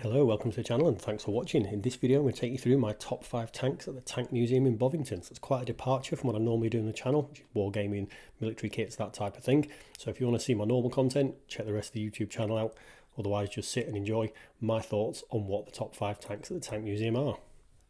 Hello, welcome to the channel and thanks for watching. In this video I'm going to take you through my top 5 tanks at the Tank Museum in Bovington. So it's quite a departure from what I normally do on the channel, which is wargaming, military kits, that type of thing. So if you want to see my normal content, check the rest of the YouTube channel out. Otherwise just sit and enjoy my thoughts on what the top 5 tanks at the Tank Museum are.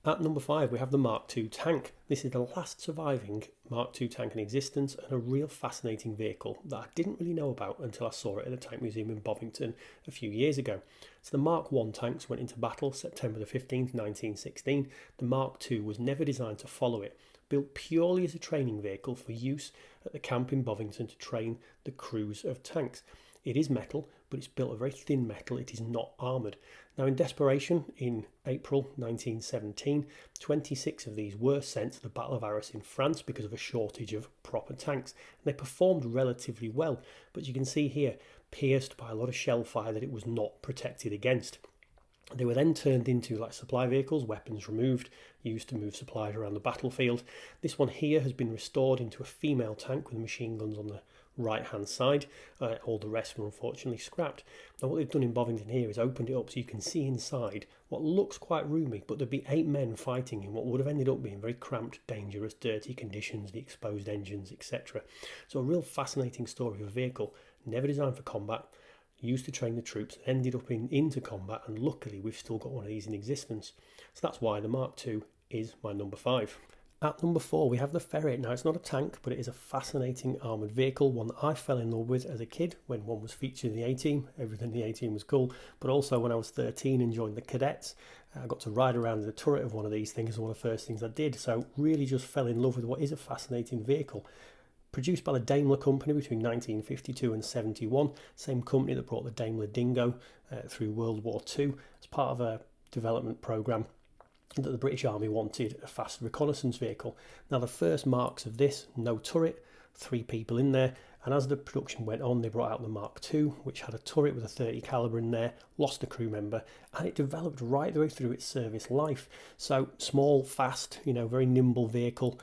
At number 5 we have the Mark II tank. This is the last surviving Mark II tank in existence and a real fascinating vehicle that I didn't really know about until I saw it at the Tank Museum in Bovington a few years ago. So the Mark I tanks went into battle September the 15th, 1916. The Mark II was never designed to follow it, built purely as a training vehicle for use at the camp in Bovington to train the crews of tanks. It is metal, but it's built of very thin metal. It is not armoured. Now, in desperation, in April 1917, 26 of these were sent to the Battle of Arras in France because of a shortage of proper tanks. And they performed relatively well, but you can see here, pierced by a lot of shell fire that it was not protected against. They were then turned into like supply vehicles, weapons removed, used to move supplies around the battlefield. This one here has been restored into a female tank with machine guns on the right hand side. All the rest were unfortunately scrapped. Now what they've done in Bovington here is opened it up so you can see inside what looks quite roomy, but there'd be 8 men fighting in what would have ended up being very cramped, dangerous, dirty conditions, the exposed engines, etc. So a real fascinating story of a vehicle, never designed for combat, used to train the troops, ended up into combat, and luckily we've still got one of these in existence. So that's why the Mark II is my number 5. At number 4 we have the Ferret. Now it's not a tank, but it is a fascinating armoured vehicle, one that I fell in love with as a kid when one was featured in the A-Team. Everything in the A-Team was cool, but also when I was 13 and joined the cadets, I got to ride around in the turret of one of these things, one of the first things I did, so really just fell in love with what is a fascinating vehicle. Produced by the Daimler company between 1952 and 71, same company that brought the Daimler Dingo through World War II as part of a development programme that the British Army wanted, a fast reconnaissance vehicle. Now the first marks of this, no turret, 3 people in there, and as the production went on they brought out the Mark II, which had a turret with a 30 caliber in there, lost a crew member, and it developed right the way through its service life. So small, fast, very nimble vehicle,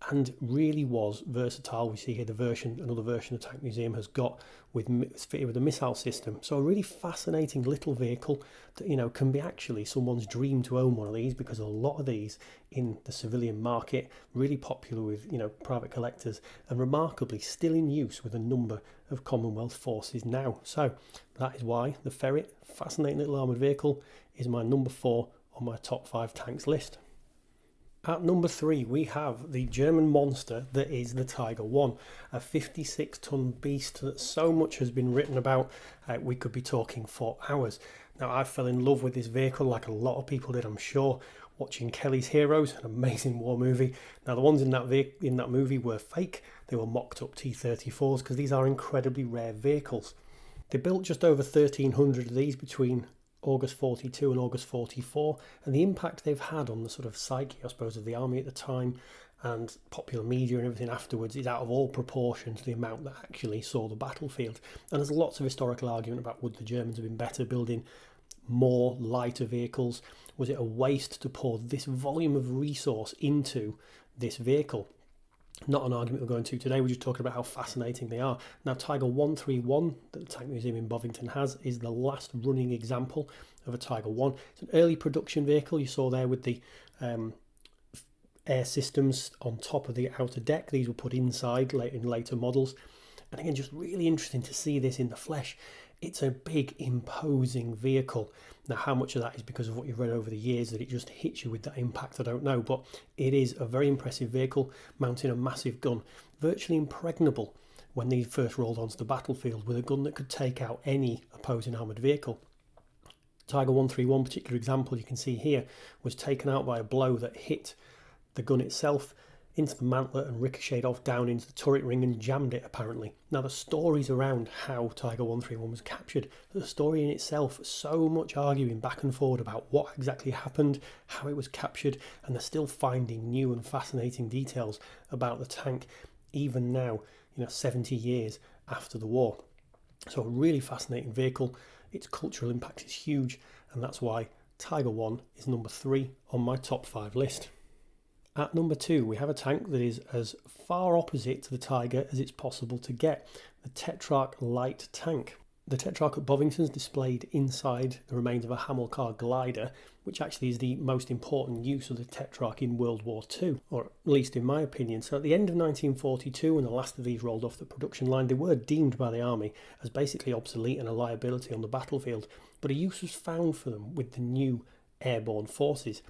and really was versatile. We see here another version the Tank Museum has got fitted with a missile system. So a really fascinating little vehicle that can be actually someone's dream to own one of these, because a lot of these in the civilian market, really popular with private collectors, and remarkably still in use with a number of Commonwealth forces now. So that is why the Ferret, fascinating little armoured vehicle, is my number 4 on my top 5 tanks list. At number 3 we have the German monster that is the Tiger I, a 56-ton beast that so much has been written about, we could be talking for hours. Now I fell in love with this vehicle like a lot of people did, I'm sure, watching Kelly's Heroes, an amazing war movie. Now the ones in that movie were fake, they were mocked up T-34s because these are incredibly rare vehicles. They built just over 1,300 of these between August 42 and August 44, and the impact they've had on the sort of psyche, I suppose, of the army at the time and popular media and everything afterwards is out of all proportion to the amount that actually saw the battlefield. And there's lots of historical argument about would the Germans have been better building more lighter vehicles? Was it a waste to pour this volume of resource into this vehicle? Not an argument we're going to today, we're just talking about how fascinating they are. Now Tiger 131 that the Tank Museum in Bovington has is the last running example of a Tiger 1. It's an early production vehicle, you saw there with the air systems on top of the outer deck. These were put inside in later models. And again, just really interesting to see this in the flesh. It's a big, imposing vehicle. Now, how much of that is because of what you've read over the years, that it just hits you with that impact, I don't know. But it is a very impressive vehicle, mounting a massive gun, virtually impregnable when they first rolled onto the battlefield, with a gun that could take out any opposing armoured vehicle. Tiger 131, particular example you can see here, was taken out by a blow that hit the gun itself into the mantlet and ricocheted off down into the turret ring and jammed it, apparently. Now the stories around how Tiger 131 was captured, the story in itself, so much arguing back and forward about what exactly happened, how it was captured, and they're still finding new and fascinating details about the tank even now, 70 years after the war. So a really fascinating vehicle. Its cultural impact is huge, and that's why Tiger I is number 3 on my top 5 list. At number 2 we have a tank that is as far opposite to the Tiger as it's possible to get, the Tetrarch Light tank. The Tetrarch at Bovington's displayed inside the remains of a Hamilcar glider, which actually is the most important use of the Tetrarch in World War II, or at least in my opinion. So at the end of 1942, when the last of these rolled off the production line, they were deemed by the army as basically obsolete and a liability on the battlefield, but a use was found for them with the new airborne forces.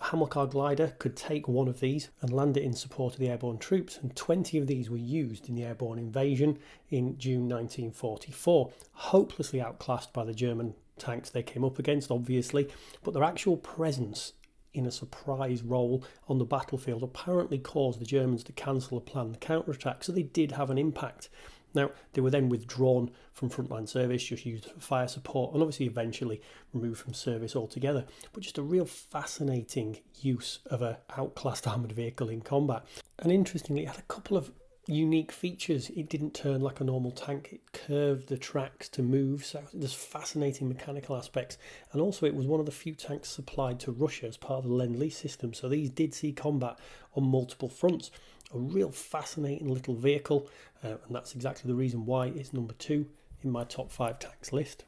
A Hamilcar glider could take one of these and land it in support of the airborne troops, and 20 of these were used in the airborne invasion in June 1944, hopelessly outclassed by the German tanks they came up against, obviously, but their actual presence in a surprise role on the battlefield apparently caused the Germans to cancel a planned counterattack, so they did have an impact. Now, they were then withdrawn from frontline service, just used for fire support, and obviously eventually removed from service altogether. But just a real fascinating use of an outclassed armoured vehicle in combat. And interestingly, it had a couple of unique features. It didn't turn like a normal tank, it curved the tracks to move, so there's fascinating mechanical aspects. And also it was one of the few tanks supplied to Russia as part of the Lend-Lease system, so these did see combat on multiple fronts. A real fascinating little vehicle, and that's exactly the reason why it's number 2 in my top 5 tanks list.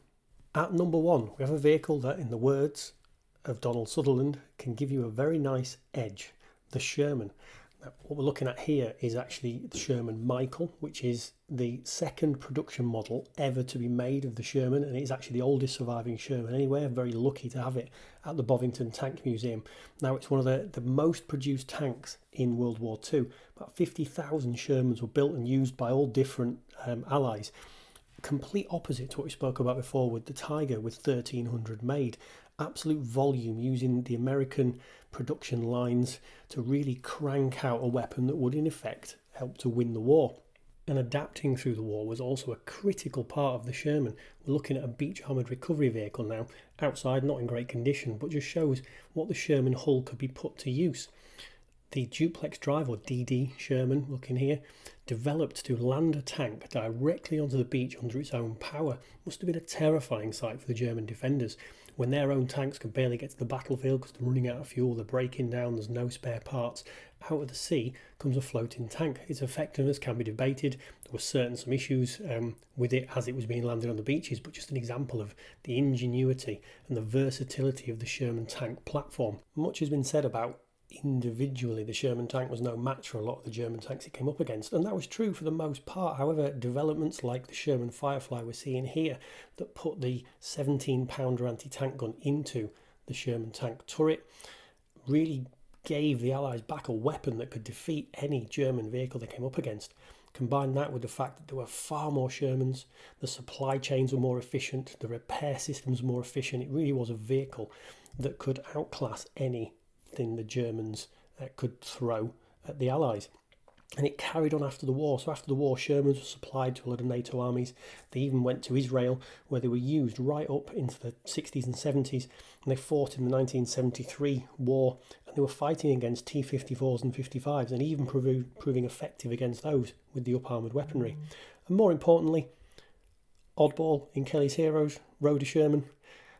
At number 1, we have a vehicle that, in the words of Donald Sutherland, can give you a very nice edge, the Sherman. Now, what we're looking at here is actually the Sherman Michael, which is the second production model ever to be made of the Sherman, and it's actually the oldest surviving Sherman anyway. I'm very lucky to have it at the Bovington Tank Museum. Now, it's one of the most produced tanks in World War II. About 50,000 Shermans were built and used by all different allies. Complete opposite to what we spoke about before with the Tiger, with 1,300 made. Absolute volume, using the American production lines to really crank out a weapon that would in effect help to win the war. And adapting through the war was also a critical part of the Sherman. We're looking at a beach armoured recovery vehicle now, outside, not in great condition, but just shows what the Sherman hull could be put to use. The duplex drive, or DD Sherman, looking here, developed to land a tank directly onto the beach under its own power. Must have been a terrifying sight for the German defenders, when their own tanks could barely get to the battlefield because they're running out of fuel, they're breaking down, there's no spare parts. Out of the sea comes a floating tank. Its effectiveness can be debated. There were some issues with it as it was being landed on the beaches, but just an example of the ingenuity and the versatility of the Sherman tank platform. Much has been said about individually the Sherman tank was no match for a lot of the German tanks it came up against, and that was true for the most part. However, developments like the Sherman Firefly we're seeing here that put the 17-pounder anti-tank gun into the Sherman tank turret really gave the Allies back a weapon that could defeat any German vehicle they came up against. Combine that with the fact that there were far more Shermans, the supply chains were more efficient, the repair systems were more efficient. It really was a vehicle that could outclass anything the Germans could throw at the Allies. And it carried on after the war. So after the war, Shermans were supplied to a lot of NATO armies. They even went to Israel, where they were used right up into the 60s and 70s. And they fought in the 1973 war, and they were fighting against T-54s and 55s, and even proving effective against those with the up-armoured weaponry. And more importantly, Oddball in Kelly's Heroes rode a Sherman,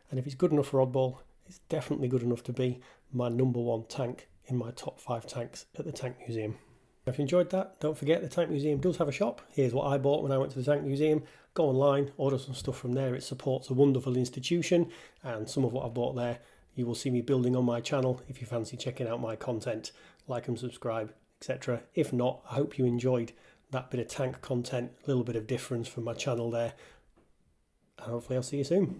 and if it's good enough for Oddball, it's definitely good enough to be my number 1 tank in my top 5 tanks at the Tank Museum. If you enjoyed that, don't forget the Tank Museum does have a shop. Here's what I bought when I went to the Tank Museum. Go online, order some stuff from there. It supports a wonderful institution, and some of what I bought there you will see me building on my channel if you fancy checking out my content. Like and subscribe, etc. If not, I hope you enjoyed that bit of tank content, a little bit of difference from my channel there, and hopefully I'll see you soon.